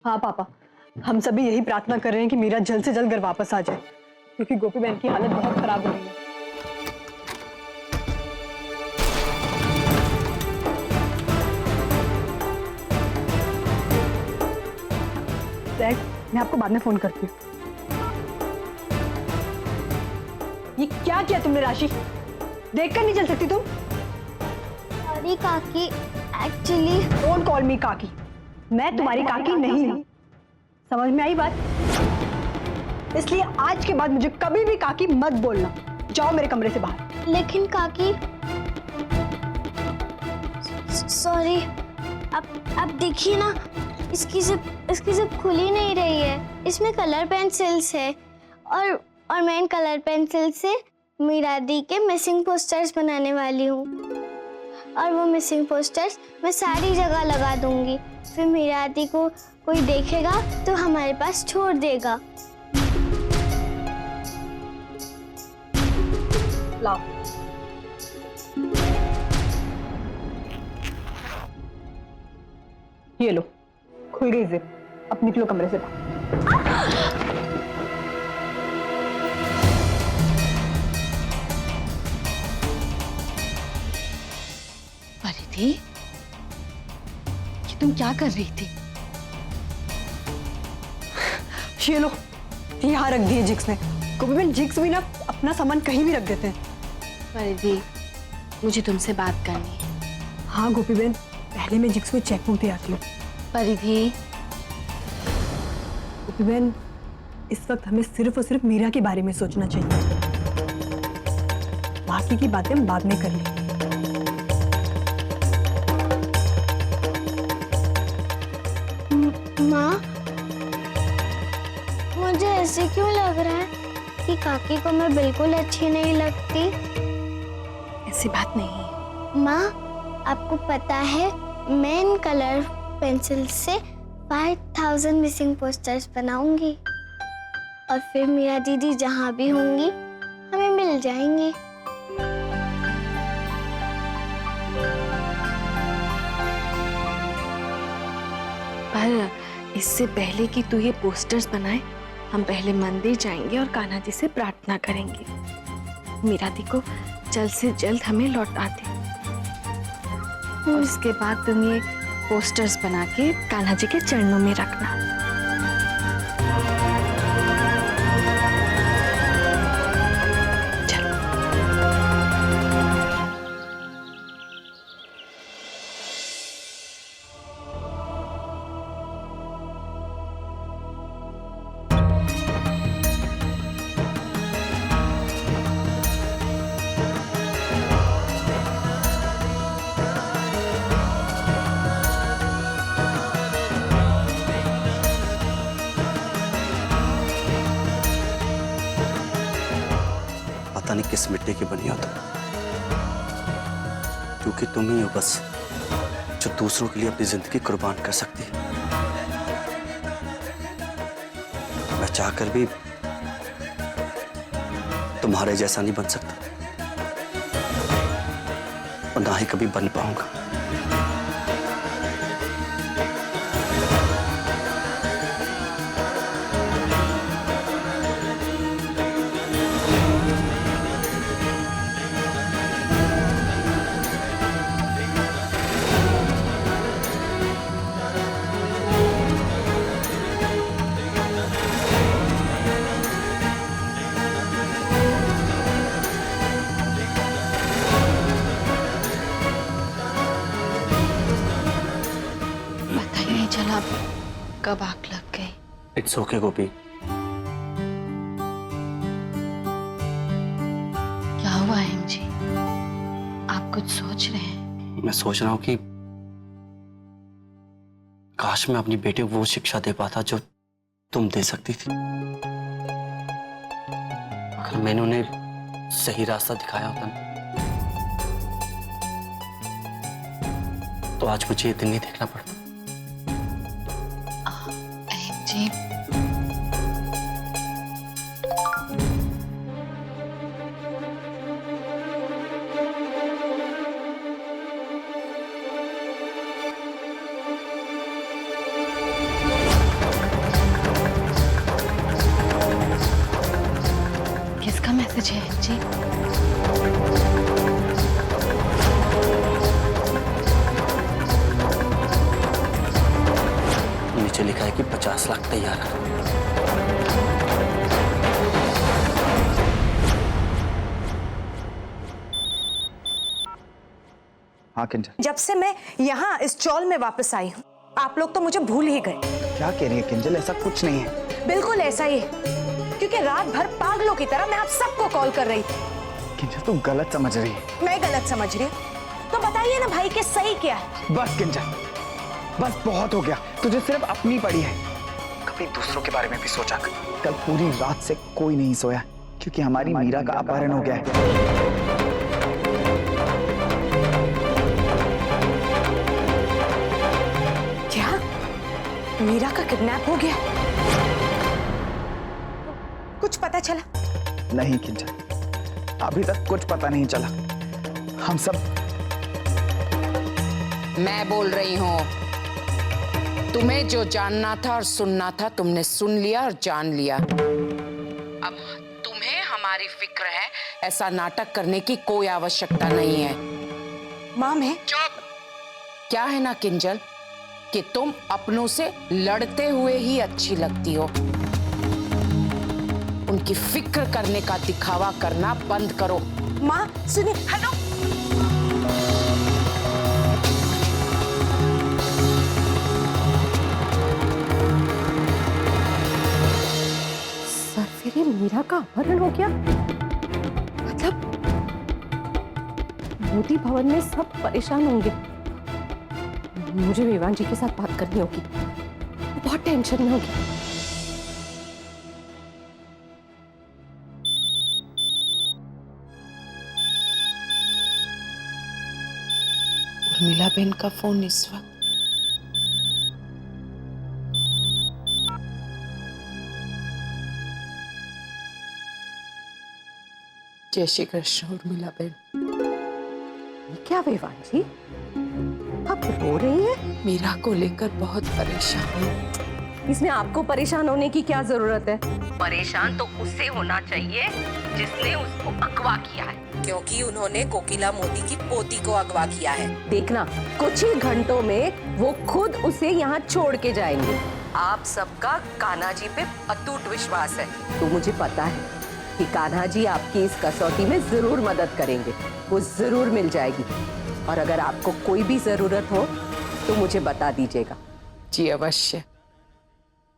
हाँ पापा, हम सभी यही प्रार्थना कर रहे हैं कि मीरा जल्द से जल्द घर वापस आ जाए, क्योंकि गोपी बहन की हालत बहुत खराब हो रही है। जैक, मैं आपको बाद में फोन करती हूँ। ये क्या किया तुमने राशि? देखकर नहीं चल सकती तुम? सॉरी काकी, एक्चुअली डोंट कॉल मी काकी। मैं तुम्हारी काकी नहीं हूँ। समझ में आई बात? इसलिए आज के बाद मुझे कभी भी काकी मत बोलना। जाओ मेरे कमरे से बाहर। लेकिन काकी, सॉरी, अब देखिए ना, इसकी जिप खुली नहीं रही है। इसमें कलर पेंसिल्स है और मैं इन कलर पेंसिल से मीरा दी के मिसिंग पोस्टर्स बनाने वाली हूँ। और वो मिसिंग पोस्टर्स मैं सारी जगह लगा दूंगी। फिर मीरा दी को कोई देखेगा तो हमारे पास छोड़ देगा। लाओ। ये लो, खुल गई जिप। अब निकलो कमरे से बाहर। परिधि, ये तुम क्या कर रही थी? ये लो, यहाँ रख दिए जिक्स ने। गोपी बहन, जिक्स भी ना अपना सामान कहीं भी रख देते हैं। परिधि, मुझे तुमसे बात करनी है। हाँ गोपी बहन, पहले मैं जिक्स को चेकबुक दे आती हूँ। परिधि, गोपी बहन, इस वक्त हमें सिर्फ और सिर्फ मीरा के बारे में सोचना चाहिए। बाकी की बातें हम बाद में कर लेंगे। माँ, मुझे ऐसे क्यों लग रहा है कि काकी को मैं बिल्कुल अच्छी नहीं लगती? ऐसी बात नहीं है। माँ, आपको पता है मैं इन कलर पेंसिल से 5000 मिसिंग पोस्टर्स बनाऊंगी और फिर मीरा दीदी जहाँ भी होंगी हमें मिल जाएंगी। पर इससे पहले कि तू ये पोस्टर्स बनाए, हम पहले मंदिर जाएंगे और कान्हा जी से प्रार्थना करेंगे मीरा दी को जल्द से जल्द हमें लौटा दे। और उसके बाद तुम ये पोस्टर्स बना के कान्हा जी के चरणों में रखना। चलो। पता नहीं किस मिट्टी की बनी हो तुम, क्योंकि तुम ही हो बस जो दूसरों के लिए अपनी जिंदगी कुर्बान कर सकती है। मैं चाहकर भी तुम्हारे जैसा नहीं बन सकता और ना ही कभी बन पाऊंगा। चला, कब आग लग गई। इट्स ओके गोपी। क्या हुआ हेम जी, आप कुछ सोच रहे हैं? मैं सोच रहा हूं कि काश मैं अपनी बेटे को वो शिक्षा दे पाता जो तुम दे सकती थी। अगर मैंने उन्हें सही रास्ता दिखाया होता ना, तो आज मुझे ये दिन नहीं देखना पड़ता। हेम जी, जैन जी। नीचे लिखा है कि 50 लाख तैयार है। हाँ किंजल। जब से मैं यहाँ इस चौल में वापस आई हूँ, आप लोग तो मुझे भूल ही गए। क्या कह रही है किंजल? ऐसा कुछ नहीं है। बिल्कुल ऐसा ही है, क्योंकि रात भर पागलों की तरह मैं आप सबको कॉल कर रही थी। किंजल तुम गलत समझ रही है। मैं गलत समझ रही हूँ? तो बताइए ना भाई कि सही क्या है। बस किंजल, बस बहुत हो गया। तुझे सिर्फ अपनी पड़ी है, कभी दूसरों के बारे में भी सोचा कर। कल पूरी रात से कोई नहीं सोया क्योंकि हमारी मीरा का अपहरण हो गया है। क्या मीरा का किडनैप हो गया? कुछ पता चला? नहीं किंजल, अभी तक कुछ पता नहीं चला। हम सब मैं बोल रही हूँ, तुम्हें जो जानना था और सुनना था तुमने सुन लिया और जान लिया। अब तुम्हें हमारी फिक्र है, ऐसा नाटक करने की कोई आवश्यकता नहीं है। माँ मैं चुप। क्या है ना किंजल कि तुम अपनों से लड़ते हुए ही अच्छी लगती हो। उनकी फिक्र करने का दिखावा करना बंद करो। माँ सुनिए। हेलो, सरफिरे मीरा का अपहरण हो गया? मतलब मोदी भवन में सब परेशान होंगे। मुझे विवान जी के साथ बात करनी होगी, बहुत टेंशन में होगी। उर्मिला बहन का फोन इस वक्त। जय श्री कृष्ण उर्मिला बहन। क्या विवान जी, आप रो रही हैं? मीरा को लेकर बहुत परेशान हूँ। इसमें आपको परेशान होने की क्या जरूरत है? परेशान तो उससे होना चाहिए जिसने उसको अगवा किया है, क्योंकि उन्होंने कोकिला मोदी की पोती को अगवा किया है। देखना, कुछ ही घंटों में वो खुद उसे यहाँ छोड़ के जाएंगे। आप सबका कान्हा जी पे अटूट विश्वास है। तो मुझे पता है कि कान्हा जी आपकी इस कसौटी में जरूर मदद करेंगे, वो जरूर मिल जाएगी। और अगर आपको कोई भी जरूरत हो तो मुझे बता दीजिएगा। जी अवश्य।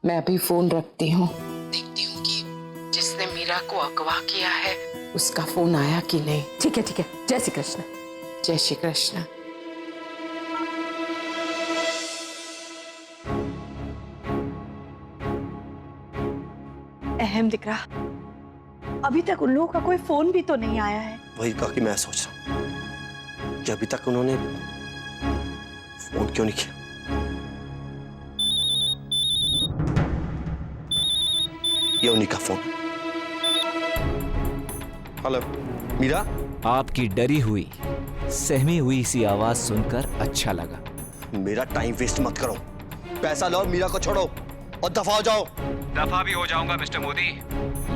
मैं अभी फोन रखती हूँ, देखती हूँ कि जिसने मीरा को अगवा किया है उसका फोन आया कि नहीं। ठीक है ठीक है। जय श्री कृष्ण। जय श्री कृष्ण। अहम दिख रहा, अभी तक उन लोगों का कोई फोन भी तो नहीं आया है। वही काकी मैं सोच रहा हूँ कि अभी तक उन्होंने फोन क्यों नहीं किया। ये उन्हीं का फोन। हेलो मीरा। आपकी डरी हुई, सहमी हुई सी आवाज सुनकर अच्छा लगा। मेरा टाइम वेस्ट मत करो, पैसा लो, मीरा को छोड़ो और दफा हो जाओ। दफा भी हो जाऊंगा मिस्टर मोदी,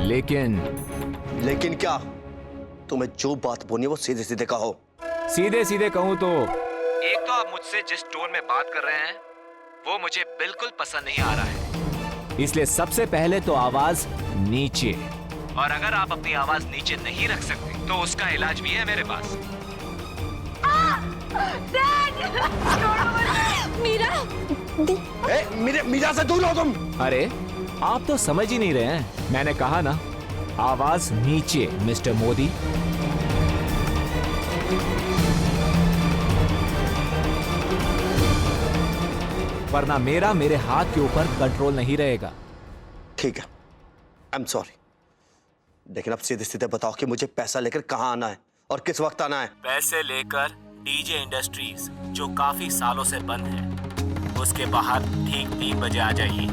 लेकिन क्या? तुम्हें जो बात बोलनी है वो सीधे सीधे कहो। सीधे सीधे कहूं तो एक तो आप मुझसे जिस टोन में बात कर रहे हैं वो मुझे बिल्कुल पसंद नहीं आ रहा है, इसलिए सबसे पहले तो आवाज नीचे। और अगर आप अपनी आवाज नीचे नहीं रख सकते तो उसका इलाज भी है मेरे पास। मीरा से दूर हो तुम। अरे आप तो समझ ही नहीं रहे हैं, मैंने कहा ना आवाज नीचे मिस्टर मोदी। वरना मेरे हाथ के ऊपर कंट्रोल नहीं रहेगा। ठीक है, आई एम सॉरी, लेकिन अब सीधे सीधे बताओ कि मुझे पैसा लेकर कहाँ आना है और किस वक्त आना है। पैसे लेकर डीजे इंडस्ट्रीज जो काफी सालों से बंद है उसके बाहर ठीक 3 बजे आ जाइए,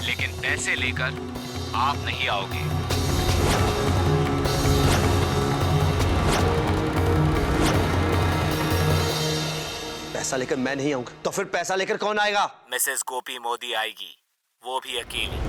लेकिन पैसे लेकर आप नहीं आओगे। पैसा लेकर मैं नहीं आऊंगा तो फिर पैसा लेकर कौन आएगा? मिसेस गोपी मोदी आएगी, वो भी अकेली।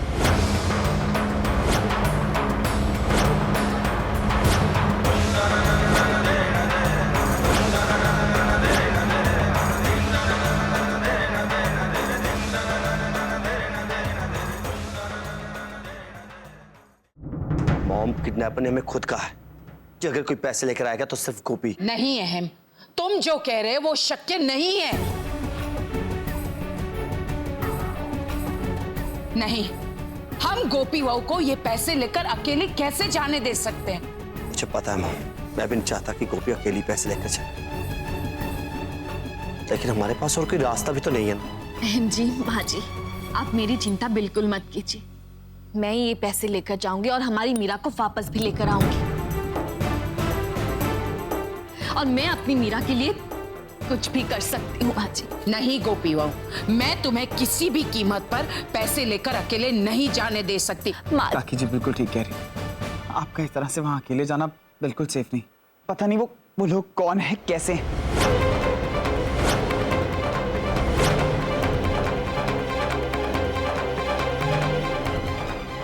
किडनैपर ने हमें खुद कहा है कि अगर कोई पैसे लेकर आएगा तो सिर्फ गोपी। नहीं अहम, तुम जो कह रहे हो वो शक्य नहीं है। नहीं, हम गोपी बहू को ये पैसे लेकर अकेले कैसे जाने दे सकते हैं? मुझे पता है माँ, मैं भी नहीं चाहता कि गोपी अकेली पैसे लेकर जाए, लेकिन हमारे पास और कोई रास्ता भी तो नहीं है ना। अहम जी, माँ जी, आप मेरी चिंता बिल्कुल मत कीजिए। मैं ये पैसे लेकर जाऊंगी और हमारी मीरा को वापस भी लेकर आऊंगी। और मैं अपनी मीरा के लिए कुछ भी कर सकती हूँ माँ जी। नहीं गोपी बहू, मैं तुम्हें किसी भी कीमत पर पैसे लेकर अकेले नहीं जाने दे सकती। काकी जी बिल्कुल ठीक कह रही। आपका इस तरह से वहां अकेले जाना बिल्कुल सेफ नहीं। पता नहीं वो लोग कौन है, कैसे हैं।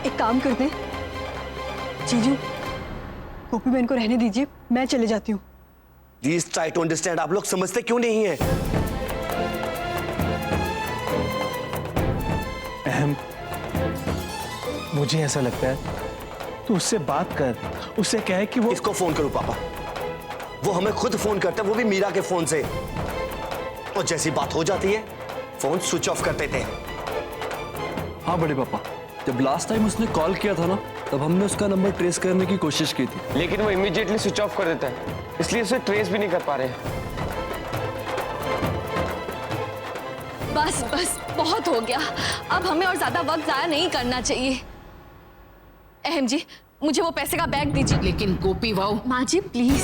एक काम करते हैं जीजू, गोपी बहन को रहने दीजिए, मैं चले जाती हूँ। Please try to understand. आप लोग समझते क्यों नहीं है? अहम, मुझे ऐसा लगता है तू उससे बात कर, उससे कहे कि वो। इसको फोन करूं पापा? वो हमें खुद फोन करते हैं, वो भी मीरा के फोन से, और जैसी बात हो जाती है फोन स्विच ऑफ कर देते हैं। हाँ बड़े पापा, जब लास्ट टाइम उसने कॉल किया था ना, तब हमने उसका नंबर ट्रेस करने की कोशिश की थी, लेकिन वो इमीडिएटली स्विच ऑफ कर देता है, इसलिए उसे ट्रेस भी नहीं कर पा रहे। बस बस, बहुत हो गया। अब हमें और ज्यादा वक्त जाया नहीं करना चाहिए। अहम जी, मुझे वो पैसे का बैग दीजिए। लेकिन गोपी बहू। माँ जी प्लीज।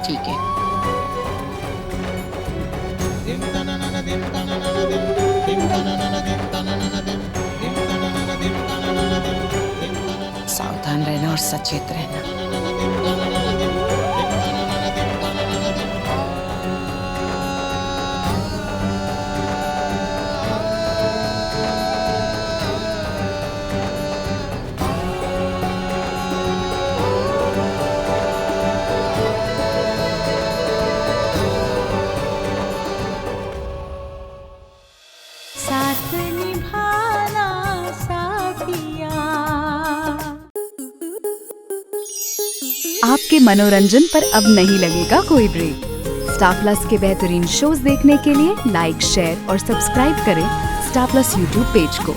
ठीक है। सावधान रहना और सचेत रहना। आपके मनोरंजन पर अब नहीं लगेगा कोई ब्रेक। स्टार प्लस के बेहतरीन शोज देखने के लिए लाइक, शेयर और सब्सक्राइब करें स्टार प्लस यूट्यूब पेज को।